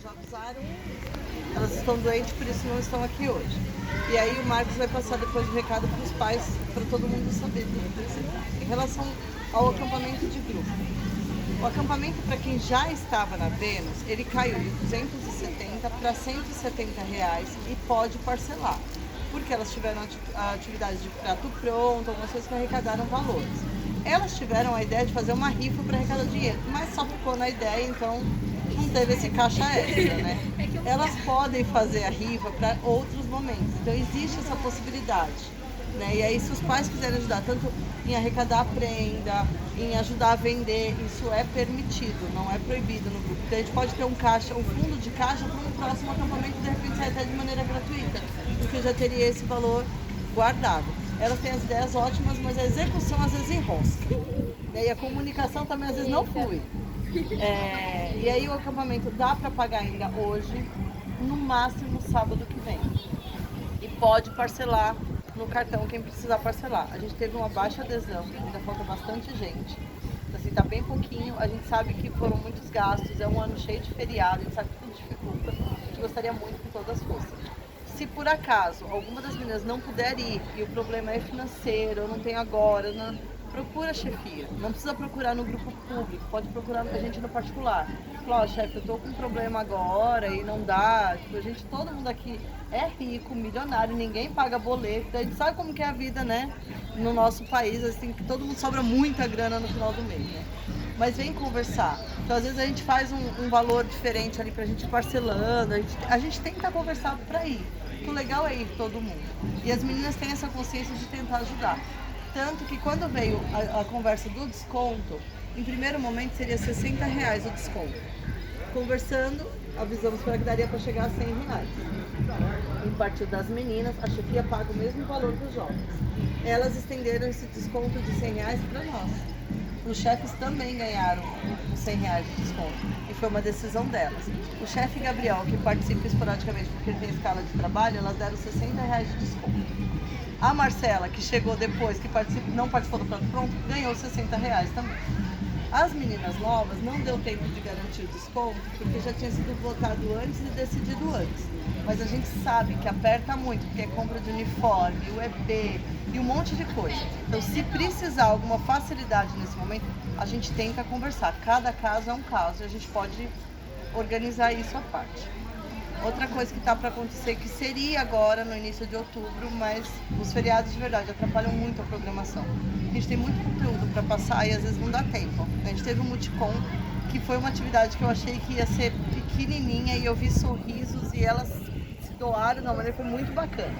já usaram. Elas estão doentes, por isso não estão aqui hoje. E aí o Marcos vai passar depois o recado para os pais, para todo mundo saber do que você tá. Em relação ao acampamento de grupo. O acampamento para quem já estava na Vênus, ele caiu de 270 para R$ 170 e pode parcelar. Porque elas tiveram atividades de prato pronto, algumas coisas que arrecadaram valores. Elas tiveram a ideia de fazer uma rifa para arrecadar dinheiro, mas só ficou na ideia, então não teve esse caixa extra, né? Elas podem fazer a rifa para outros momentos, então existe essa possibilidade. Né? E aí, se os pais quiserem ajudar tanto em arrecadar a prenda, em ajudar a vender, isso é permitido, não é proibido no grupo. Então a gente pode ter um fundo de caixa para um próximo acampamento, de repente sair até de maneira gratuita, porque já teria esse valor guardado. Elas têm as ideias ótimas, mas a execução às vezes enrosca. Né? E a comunicação também às vezes não flui. E aí o acampamento dá para pagar ainda hoje, no máximo sábado que vem. E pode parcelar no cartão quem precisar parcelar. A gente teve uma baixa adesão, ainda falta bastante gente. Assim, tá bem pouquinho, a gente sabe que foram muitos gastos, é um ano cheio de feriado, a gente sabe que tudo dificulta. A gente gostaria muito com todas as forças. Se por acaso alguma das meninas não puder ir e o problema é financeiro, ou não tem agora, procura a chefia. Não precisa procurar no grupo público, pode procurar a gente no particular. Fala, ó, chefe, eu tô com um problema agora e não dá. Tipo, todo mundo aqui é rico, milionário, ninguém paga boleto. A gente sabe como que é a vida, né? No nosso país, assim, que todo mundo sobra muita grana no final do mês, né? Mas vem conversar. Então, às vezes a gente faz um valor diferente ali pra gente ir parcelando. A gente tenta conversar pra ir. O legal é ir todo mundo. E as meninas têm essa consciência de tentar ajudar. Tanto que quando veio a conversa do desconto, em primeiro momento seria R$ 60 o desconto. Conversando, avisamos para que daria para chegar a R$ 100. Em partir das meninas, a chefia paga o mesmo valor dos jovens. Elas estenderam esse desconto de R$ 100 para nós. Os chefes também ganharam os R$ 100 de desconto e foi uma decisão delas. O chefe Gabriel, que participa esporadicamente porque ele tem escala de trabalho, elas deram R$ 60 de desconto. A Marcela, que chegou depois, que não participou do prato pronto, ganhou R$ 60 também. As meninas novas não deu tempo de garantir o desconto, porque já tinha sido votado antes e decidido antes. Mas a gente sabe que aperta muito, porque é compra de uniforme, o EB e um monte de coisa. Então, se precisar alguma facilidade nesse momento, a gente tenta conversar. Cada caso é um caso e a gente pode organizar isso à parte. Outra coisa que está para acontecer, que seria agora no início de outubro, mas os feriados de verdade atrapalham muito a programação. A gente tem muito conteúdo para passar e às vezes não dá tempo. A gente teve um Multicom, que foi uma atividade que eu achei que ia ser pequenininha e eu vi sorrisos e elas se doaram de uma maneira que foi muito bacana.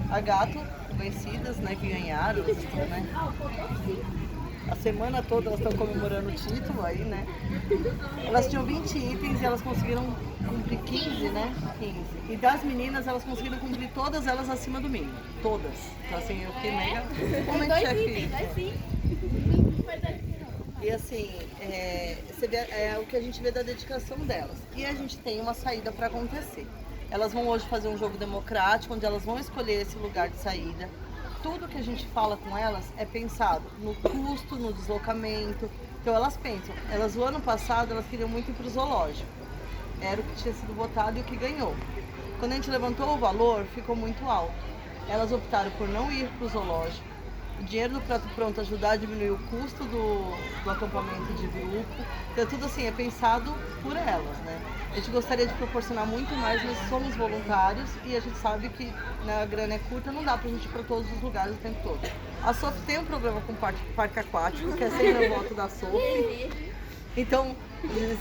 A Gato, conhecidas, né, que ganharam, elas estão, né? A semana toda elas estão comemorando o título aí, né? Elas tinham 20 itens e elas conseguiram cumprir 15, né? 15. E das meninas, elas conseguiram cumprir todas elas acima do mínimo. Todas. Então, assim, eu fiquei mega... E assim, você vê, é o que a gente vê da dedicação delas. E a gente tem uma saída para acontecer. Elas vão hoje fazer um jogo democrático, onde elas vão escolher esse lugar de saída. Tudo que a gente fala com elas é pensado no custo, no deslocamento. Então elas pensam, o ano passado elas queriam muito ir para o zoológico. Era o que tinha sido votado e o que ganhou. Quando a gente levantou o valor, ficou muito alto. Elas optaram por não ir para o zoológico. O dinheiro do prato pronto ajudar a diminuir o custo do acampamento de grupo. Então tudo assim é pensado por elas, né? A gente gostaria de proporcionar muito mais, mas somos voluntários e a gente sabe que a grana é curta, não dá pra gente ir para todos os lugares o tempo todo. A Sof tem um problema com o parque aquático, que é sempre o voto da Sof. Então,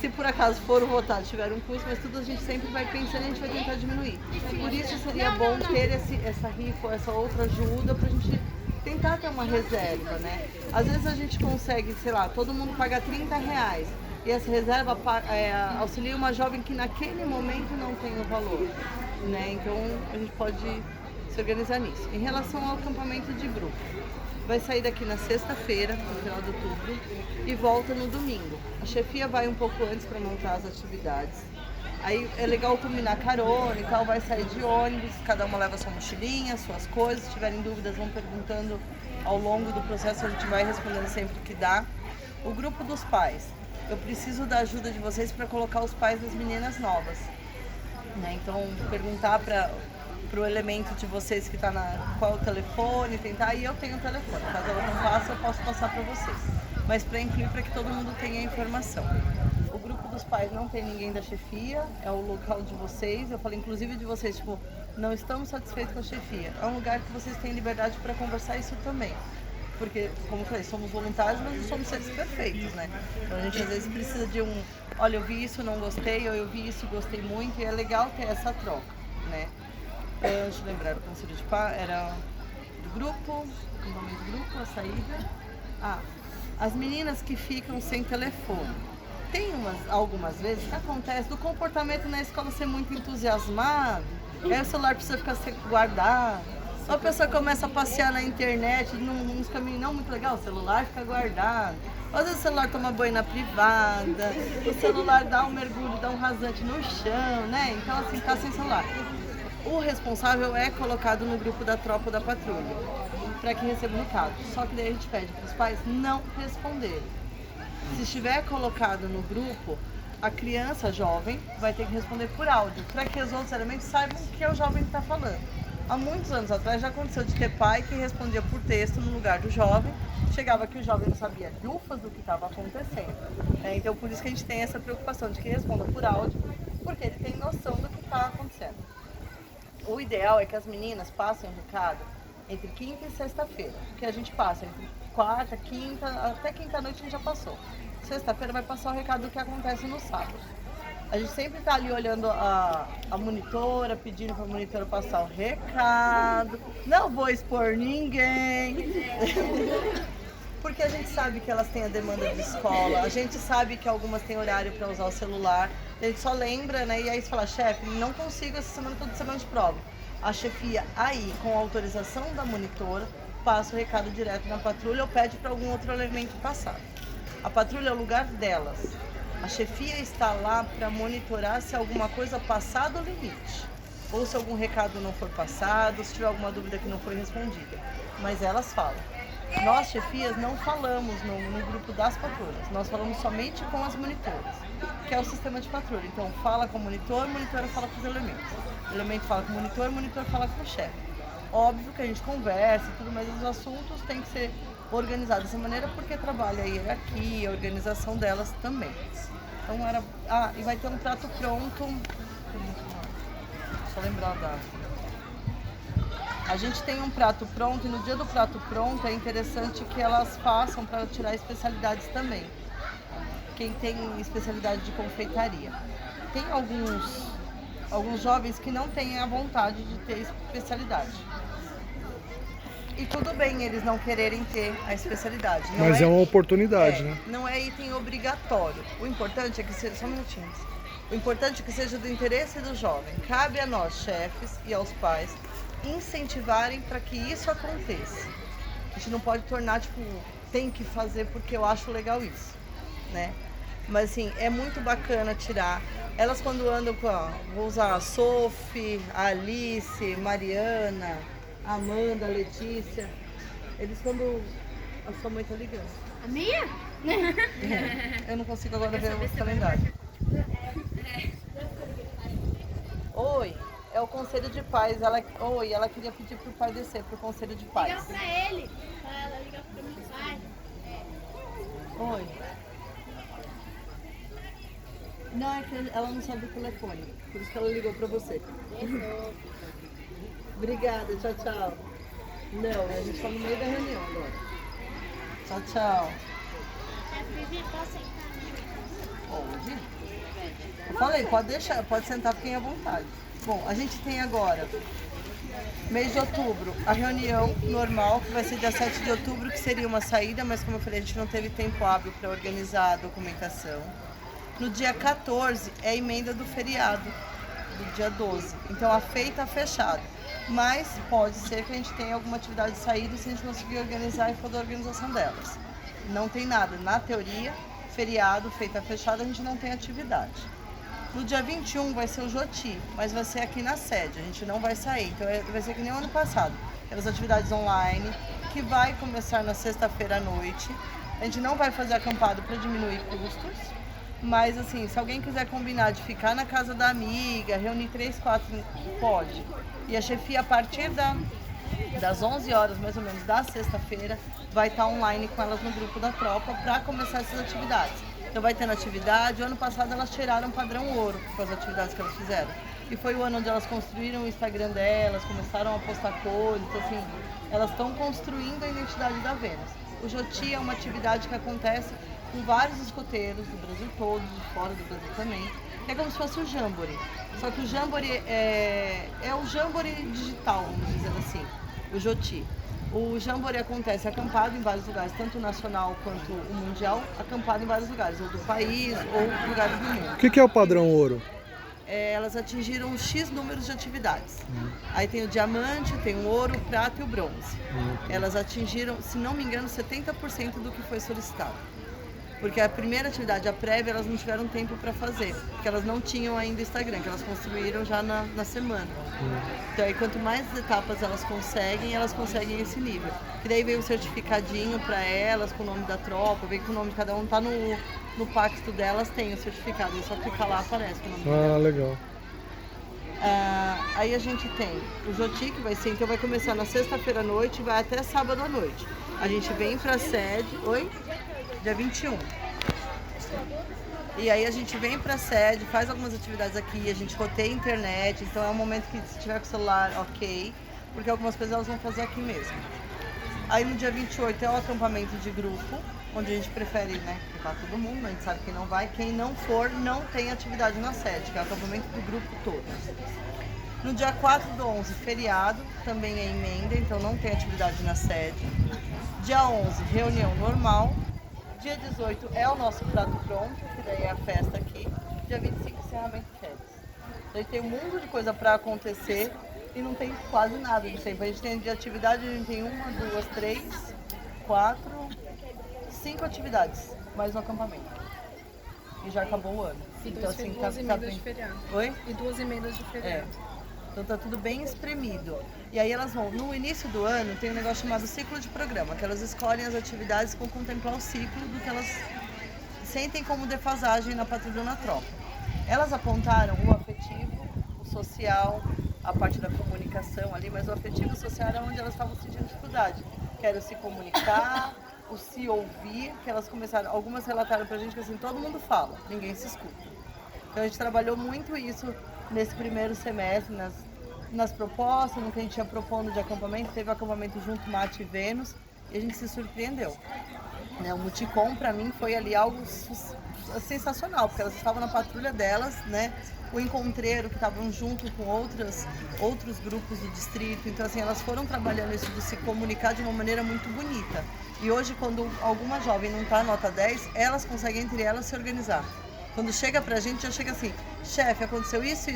se por acaso for votado, tiver um custo, mas tudo a gente sempre vai pensando e a gente vai tentar diminuir. Por isso seria bom ter essa rifa, essa outra ajuda pra gente tentar ter uma reserva, né? Às vezes a gente consegue, sei lá, todo mundo paga R$ 30 e essa reserva auxilia uma jovem que naquele momento não tem o valor, né? Então a gente pode se organizar nisso. Em relação ao acampamento de grupo, vai sair daqui na sexta-feira, no final de outubro, e volta no domingo. A chefia vai um pouco antes para montar as atividades. Aí é legal combinar carona e tal, vai sair de ônibus, cada uma leva sua mochilinha, suas coisas. Se tiverem dúvidas, vão perguntando ao longo do processo, a gente vai respondendo sempre que dá. O grupo dos pais. Eu preciso da ajuda de vocês para colocar os pais das meninas novas. né? Então, perguntar para o elemento de vocês que está qual é o telefone, tentar, e eu tenho o telefone. Caso ela não passe, eu posso passar para vocês. Mas para incluir, para que todo mundo tenha a informação. O grupo dos pais não tem ninguém da chefia, é o local de vocês. Eu falei inclusive de vocês, tipo, não estamos satisfeitos com a chefia. É um lugar que vocês têm liberdade para conversar isso também. Porque, como eu falei, somos voluntários, mas não somos seres perfeitos, né? Então a gente às vezes precisa de olha, eu vi isso, não gostei, ou eu vi isso, gostei muito, e é legal ter essa troca, né? Deixa eu lembrar, o conselho de paz era do grupo, o nome do grupo, a saída. As meninas que ficam sem telefone. Tem algumas vezes que acontece do comportamento na escola ser muito entusiasmado, aí o celular precisa ficar guardado. Ou a pessoa começa a passear na internet, num caminho não muito legal, o celular fica guardado. Ou às vezes o celular toma banho na privada, o celular dá um mergulho, dá um rasante no chão, né? Então assim, tá sem celular. O responsável é colocado no grupo da tropa da patrulha, para que receba o recado. Só que daí a gente pede para os pais não responderem. Se estiver colocado no grupo, a criança jovem vai ter que responder por áudio, para que os outros elementos saibam o que é o jovem que está falando. Há muitos anos atrás já aconteceu de ter pai que respondia por texto no lugar do jovem, chegava que o jovem não sabia lufas do que estava acontecendo. Então por isso que a gente tem essa preocupação de que responda por áudio, porque ele tem noção do que está acontecendo. O ideal é que as meninas passem o recado entre quinta e sexta-feira, porque a gente passa entre quarta, quinta, até quinta-noite a gente já passou. Sexta-feira vai passar o recado do que acontece no sábado. A gente sempre está ali olhando a monitora, pedindo para a monitora passar o recado. Não vou expor ninguém. Porque a gente sabe que elas têm a demanda de escola, a gente sabe que algumas têm horário para usar o celular. A gente só lembra, né? E aí você fala, chefe, não consigo essa semana, toda semana de prova. A chefia aí, com a autorização da monitora, passa o recado direto na patrulha ou pede para algum outro elemento passar. A patrulha é o lugar delas. A chefia está lá para monitorar se alguma coisa passar do limite. Ou se algum recado não for passado, se tiver alguma dúvida que não foi respondida. Mas elas falam. Nós, chefias, não falamos no grupo das patrulhas. Nós falamos somente com as monitoras, que é o sistema de patrulha. Então, fala com o monitor fala com os elementos. O elemento fala com o monitor fala com o chefe. Óbvio que a gente conversa e tudo, mas os assuntos têm que ser organizados dessa maneira porque trabalha a hierarquia, a organização delas também. Então e vai ter um prato pronto. Só lembrar a data. A gente tem um prato pronto e no dia do prato pronto é interessante que elas façam para tirar especialidades também. Quem tem especialidade de confeitaria. Tem alguns jovens que não têm a vontade de ter especialidade. E tudo bem eles não quererem ter a especialidade. Mas é uma oportunidade, né? Não é item obrigatório. O importante é que seja... Só um minutinho. O importante é que seja do interesse do jovem. Cabe a nós, chefes, e aos pais, incentivarem para que isso aconteça. A gente não pode tornar, tem que fazer porque eu acho legal isso, né? Mas assim, é muito bacana tirar. Elas quando andam vou usar a Sophie, a Alice, Mariana, a Amanda, a Letícia. Eles quando a sua mãe tá ligando. A minha? Eu não consigo agora ver o calendário. Oi, é o conselho de pais. Ela queria pedir pro pai descer pro conselho de pais. Liga pra ele. Ela liga pra meu pai. Oi. Não, é que ela não sabe o telefone. Por isso que ela ligou pra você. Obrigada, tchau, tchau. Não, a gente tá no meio da reunião agora. Tchau, tchau. Posso sentar? Pode. Eu falei, pode sentar, fiquem à vontade. Bom, a gente tem agora, mês de outubro, a reunião normal, que vai ser dia 7 de outubro, que seria uma saída, mas como eu falei, a gente não teve tempo hábil para organizar a documentação. No dia 14 é a emenda do feriado, do dia 12. Então a feira está fechada. Mas pode ser que a gente tenha alguma atividade de saída se a gente conseguir organizar e for da organização delas. Não tem nada. Na teoria, feriado, feita fechada, a gente não tem atividade. No dia 21 vai ser o Joti, mas vai ser aqui na sede, a gente não vai sair. Então vai ser que nem o ano passado. Aquelas atividades online, que vai começar na sexta-feira à noite. A gente não vai fazer acampado para diminuir custos. Mas assim, se alguém quiser combinar de ficar na casa da amiga, reunir 3, 4, pode. E a chefia, a partir das 11 horas, mais ou menos, da sexta-feira, vai estar online com elas no grupo da tropa para começar essas atividades. Então vai tendo atividade. O ano passado elas tiraram padrão ouro com as atividades que elas fizeram. E foi o ano onde elas construíram o Instagram delas, começaram a postar coisas, então, assim, elas estão construindo a identidade da Vênus. O Joti é uma atividade que acontece com vários escoteiros do Brasil todo, de fora do Brasil também, que é como se fosse o Jamboree. Só que o Jamboree é o Jamboree digital, vamos dizer assim, o Joti. O Jamboree acontece acampado em vários lugares, tanto o nacional quanto o mundial, acampado em vários lugares, ou do país, ou lugares do mundo. O que é o padrão ouro? Elas atingiram um X números de atividades. Aí tem o diamante, tem o ouro, o prata e o bronze. Elas atingiram, se não me engano, 70% do que foi solicitado. Porque a primeira atividade, a prévia, elas não tiveram tempo para fazer, porque elas não tinham ainda Instagram, que elas construíram já na semana. Então aí quanto mais etapas elas conseguem esse nível. Que daí veio o certificadinho para elas, com o nome da tropa, veio com o nome de cada um, tá no pacto delas, tem o certificado, é só clicar lá, aparece o nome dela. Legal. Aí a gente tem o Joti, que vai ser, então vai começar na sexta-feira à noite e vai até sábado à noite. A gente vem pra sede, dia 21. E aí a gente vem pra sede, faz algumas atividades aqui, a gente roteia a internet, então é um momento que se tiver com o celular, ok, porque algumas coisas elas vão fazer aqui mesmo. Aí no dia 28 é o acampamento de grupo, onde a gente prefere, né, ficar todo mundo, mas a gente sabe quem não vai. Quem não for, não tem atividade na sede, que é o acampamento do grupo todo. No dia 4/11, feriado, também é emenda, então não tem atividade na sede. Dia 11, reunião normal. Dia 18 é o nosso prato pronto, que daí é a festa aqui. Dia 25, encerramento de férias. Daí tem um mundo de coisa para acontecer e não tem quase nada de tempo. A gente tem de atividade, a gente tem 1, 2, 3, 4, 5 atividades, mais um acampamento. E já acabou o ano. Então, assim, duas emendas de feriado. Oi? E 2 emendas de feriado. Então tá tudo bem espremido. E aí elas vão, no início do ano, tem um negócio chamado ciclo de programa, que elas escolhem as atividades para contemplar o ciclo do que elas sentem como defasagem na patrulha na tropa. Elas apontaram o afetivo, o social, a parte da comunicação ali, mas o afetivo e o social era onde elas estavam sentindo dificuldade. Que era o se comunicar, o se ouvir, que elas começaram, algumas relataram pra gente que assim, todo mundo fala, ninguém se escuta. Então a gente trabalhou muito isso nesse primeiro semestre, nas propostas, no que a gente ia propondo de acampamento. Teve o acampamento junto Mate e Vênus e a gente se surpreendeu. O Multicom para mim foi ali algo sensacional, porque elas estavam na patrulha delas, né? O encontreiro que estavam junto com outros grupos do distrito, então assim, elas foram trabalhando isso de se comunicar de uma maneira muito bonita. E hoje, quando alguma jovem não está nota 10, elas conseguem entre elas se organizar. Quando chega pra gente, já chega assim, chefe, aconteceu isso,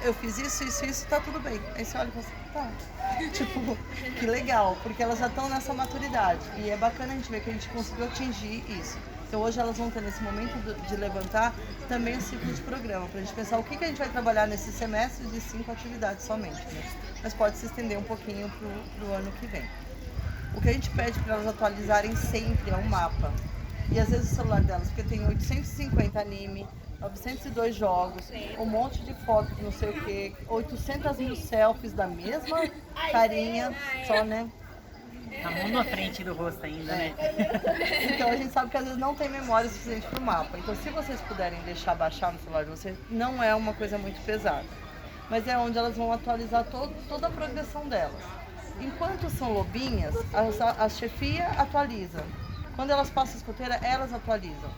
eu fiz isso, tá tudo bem. Aí você olha e fala assim, tá. Tipo, que legal, porque elas já estão nessa maturidade. E é bacana a gente ver que a gente conseguiu atingir isso. Então hoje elas vão ter nesse momento de levantar também o ciclo de programa, pra gente pensar o que a gente vai trabalhar nesse semestre de 5 atividades somente, né? Mas pode se estender um pouquinho pro ano que vem. O que a gente pede para elas atualizarem sempre é um mapa. E às vezes o celular delas, porque tem 850 anime, 902 jogos, um monte de fotos, não sei o que, 800 mil selfies da mesma carinha, só, né? A mão na frente do rosto ainda, né? Então a gente sabe que às vezes não tem memória suficiente para o mapa. Então se vocês puderem deixar baixar no celular de vocês, não é uma coisa muito pesada. Mas é onde elas vão atualizar toda a progressão delas. Enquanto são lobinhas, a chefia atualiza. Quando elas passam a escoteira, elas atualizam.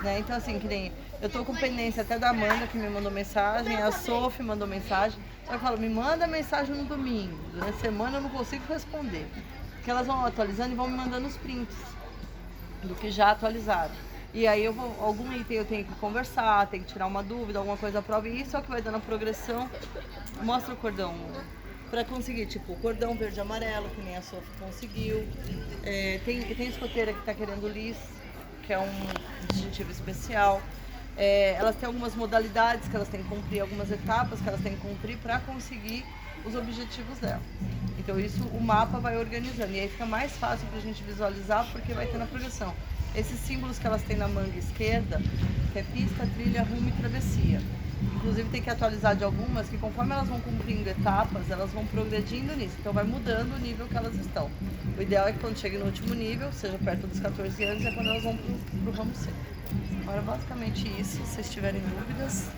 Né? Então assim, que nem eu tô com pendência até da Amanda, que me mandou mensagem, a Sophie mandou mensagem, só que eu falo, me manda mensagem no domingo, durante a semana eu não consigo responder. Porque elas vão atualizando e vão me mandando os prints do que já atualizaram. E aí algum item eu tenho que conversar, tenho que tirar uma dúvida, alguma coisa à prova, e isso é o que vai dando a progressão. Mostra o cordão para conseguir, tipo, o cordão verde e amarelo, que nem a Sophie conseguiu. Tem escoteira que está querendo lis, que é um distintivo especial. Elas têm algumas modalidades que elas têm que cumprir, algumas etapas que elas têm que cumprir para conseguir os objetivos dela. Então isso o mapa vai organizando e aí fica mais fácil para a gente visualizar porque vai ter na progressão. Esses símbolos que elas têm na manga esquerda que é pista, trilha, rumo e travessia. Inclusive tem que atualizar de algumas que conforme elas vão cumprindo etapas, elas vão progredindo nisso. Então vai mudando o nível que elas estão. O ideal é que quando chegue no último nível, seja perto dos 14 anos, é quando elas vão pro ramo C. Agora basicamente isso, se vocês tiverem dúvidas.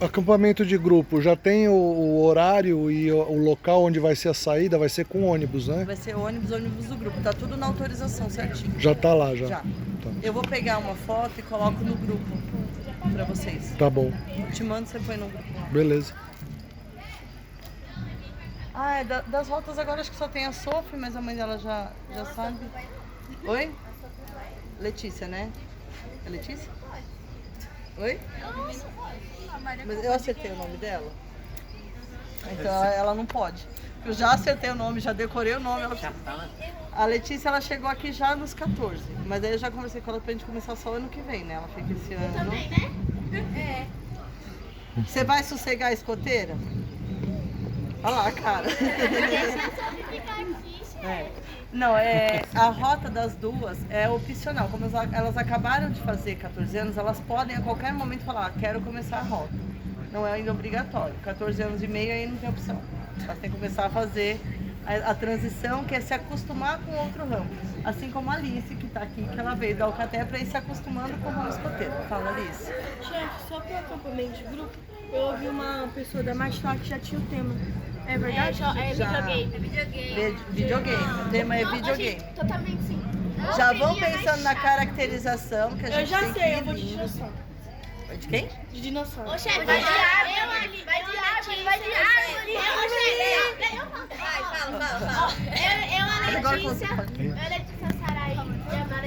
Acampamento de grupo, já tem o horário e o local onde vai ser a saída, vai ser com ônibus, né? Vai ser ônibus do grupo. Tá tudo na autorização certinho. Já tá lá, já. Já. Tá. Eu vou pegar uma foto e coloco no grupo pra vocês. Tá bom, Eu te mando, você põe no grupo lá. beleza. Das rotas agora acho que só tem a Sophie, mas a mãe dela já sabe. Oi? Letícia, né? É Letícia? Oi? Mas eu acertei o nome dela? Então ela não pode. Eu já acertei o nome, já decorei o nome. A Letícia, ela chegou aqui já nos 14. Mas aí eu já conversei com ela pra gente começar só ano que vem, né? Ela fica esse ano. Também, né? Você vai sossegar a escoteira? Olha lá, cara. Não, a rota das duas é opcional. Como elas acabaram de fazer 14 anos, elas podem a qualquer momento falar, quero começar a rota. Não é ainda obrigatório. 14 anos e meio aí não tem opção. Elas têm que começar a fazer a transição, que é se acostumar com outro ramo. Assim como a Alice, que está aqui, que ela veio da Alcaté para ir se acostumando com o ramo escoteiro. Fala, Alice. Chefe, só para acampamento de grupo, eu ouvi uma pessoa da Martinal que já tinha o tema. É verdade? Videogame. O tema é videogame. Totalmente sim. Já vão pensando na caracterização que a gente Eu já tem sei, que eu ir vou de lindo. dinossauro. De quem? De dinossauro. Ô, chefe, vai de árvore. Vai de árvore, vai de árvore. Eu, chefe. Vai, fala. Eu, a Agora Letícia. você fala. Eu, a Letícia